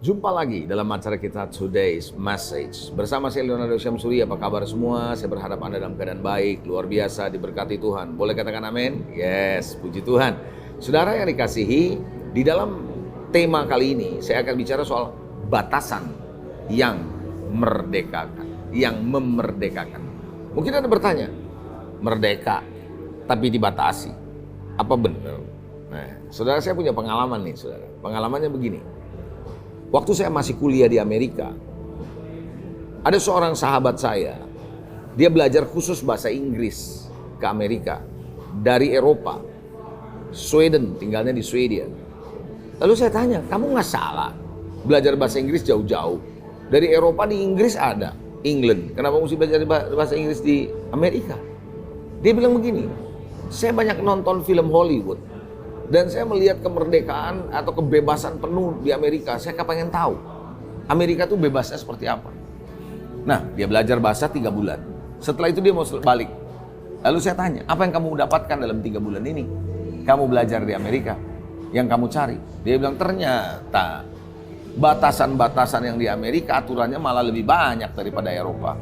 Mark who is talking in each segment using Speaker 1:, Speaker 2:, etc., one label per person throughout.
Speaker 1: Jumpa lagi dalam acara kita Today's Message. Bersama saya Leonardo Syamsuri, apa kabar semua? Saya berharap Anda dalam keadaan baik, luar biasa, diberkati Tuhan. Boleh katakan amin? Yes, puji Tuhan. Saudara yang dikasihi, di dalam tema kali ini saya akan bicara soal batasan yang merdekakan, yang memerdekakan. Mungkin Anda bertanya, merdeka tapi dibatasi, apa benar? Nah, saudara, saya punya pengalaman nih, saudara. Pengalamannya begini. Waktu saya masih kuliah di Amerika, ada seorang sahabat saya, dia belajar khusus bahasa Inggris ke Amerika, dari Eropa, Sweden, tinggalnya di Swedia. Lalu saya tanya, kamu nggak salah belajar bahasa Inggris jauh-jauh? Dari Eropa di Inggris ada, England, kenapa mesti belajar bahasa Inggris di Amerika? Dia bilang begini, saya banyak nonton film Hollywood, dan saya melihat kemerdekaan atau kebebasan penuh di Amerika. Saya pengen tahu Amerika tuh bebasnya seperti apa. Nah, dia belajar bahasa 3 bulan. Setelah itu dia mau balik. Lalu saya tanya, apa yang kamu dapatkan dalam 3 bulan ini? Kamu belajar di Amerika, yang kamu cari. Dia bilang, ternyata batasan-batasan yang di Amerika aturannya malah lebih banyak daripada Eropa.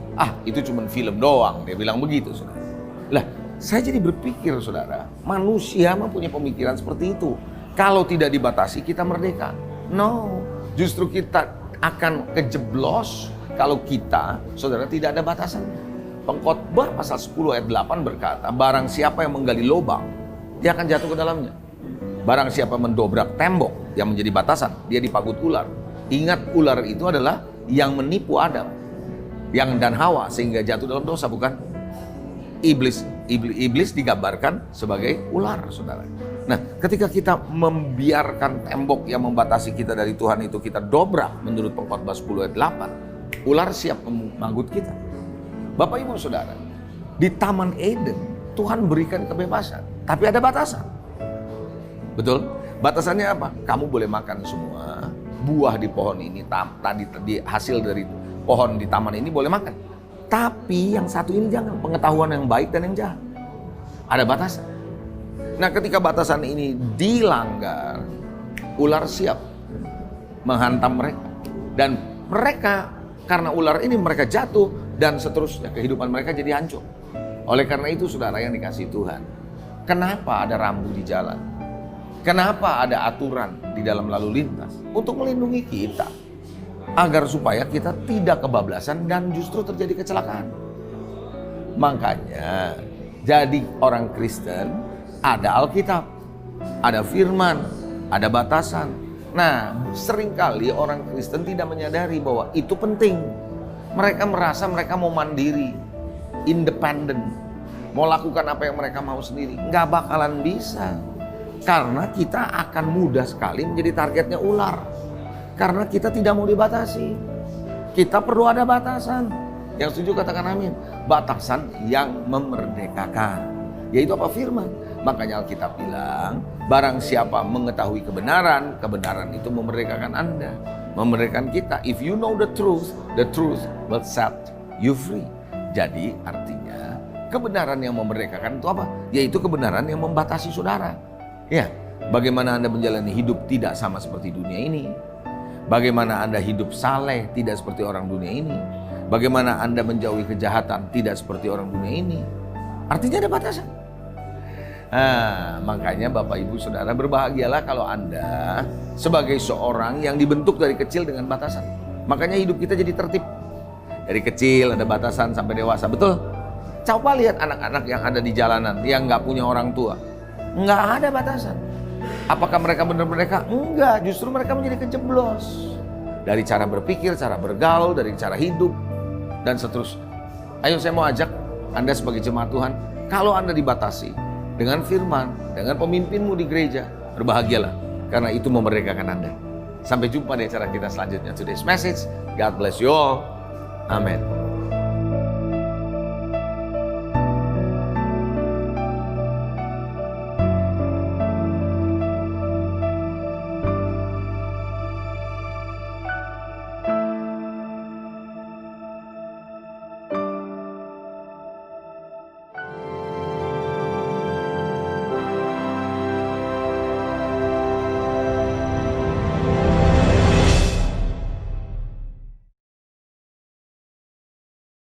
Speaker 1: Itu cuma film doang. Dia bilang begitu, saudara. Lah, saya jadi berpikir, saudara, manusia mempunyai pemikiran seperti itu. Kalau tidak dibatasi, kita merdeka. No, justru kita akan kejeblos kalau kita, saudara, tidak ada batasan. Pengkhotbah pasal 10 ayat 8 berkata, barang siapa yang menggali lubang, dia akan jatuh ke dalamnya. Barang siapa mendobrak tembok yang menjadi batasan, dia dipagut ular. Ingat, ular itu adalah yang menipu Adam dan Hawa sehingga jatuh dalam dosa, bukan? Iblis digambarkan sebagai ular, saudara. Nah, ketika kita membiarkan tembok yang membatasi kita dari Tuhan itu kita dobrak menurut Pengkhotbah 10 ayat 8, ular siap memanggut kita. Bapak Ibu Saudara, di Taman Eden Tuhan berikan kebebasan, tapi ada batasan. Betul? Batasannya apa? Kamu boleh makan semua buah di pohon ini, tadi hasil dari pohon di taman ini boleh makan. Tapi yang satu ini jangan, pengetahuan yang baik dan yang jahat. Ada batasan. Nah, ketika batasan ini dilanggar, ular siap menghantam mereka. Dan mereka, karena ular ini mereka jatuh dan seterusnya, kehidupan mereka jadi hancur. Oleh karena itu, saudara yang dikasihi Tuhan, kenapa ada rambu di jalan? Kenapa ada aturan di dalam lalu lintas? Untuk melindungi kita, agar supaya kita tidak kebablasan dan justru terjadi kecelakaan. Makanya jadi orang Kristen ada Alkitab, ada firman, ada batasan. Nah, seringkali orang Kristen tidak menyadari bahwa itu penting. Mereka merasa mereka mau mandiri, independen, mau lakukan apa yang mereka mau sendiri. Nggak bakalan bisa, karena kita akan mudah sekali menjadi targetnya ular. Karena kita tidak mau dibatasi. Kita perlu ada batasan. Yang setuju katakan amin. Batasan yang memerdekakan. Yaitu apa? Firman. Makanya Alkitab bilang, barang siapa mengetahui kebenaran, kebenaran itu memerdekakan Anda, memerdekakan kita. If you know the truth will set you free. Jadi artinya kebenaran yang memerdekakan itu apa? Yaitu kebenaran yang membatasi saudara. Ya, bagaimana Anda menjalani hidup tidak sama seperti dunia ini. Bagaimana Anda hidup saleh, tidak seperti orang dunia ini. Bagaimana Anda menjauhi kejahatan, tidak seperti orang dunia ini. Artinya ada batasan. Makanya Bapak Ibu Saudara, berbahagialah kalau Anda sebagai seorang yang dibentuk dari kecil dengan batasan. Makanya hidup kita jadi tertib. Dari kecil ada batasan sampai dewasa, betul? Coba lihat anak-anak yang ada di jalanan, yang nggak punya orang tua. Nggak ada batasan. Apakah mereka benar merdeka? Enggak, justru mereka menjadi kejeblos. Dari cara berpikir, cara bergaul, dari cara hidup, dan seterusnya. Ayo saya mau ajak Anda sebagai jemaat Tuhan, kalau Anda dibatasi dengan firman, dengan pemimpinmu di gereja, berbahagialah, karena itu memerdekakan Anda. Sampai jumpa di acara kita selanjutnya. Today's Message. God bless you all. Amen.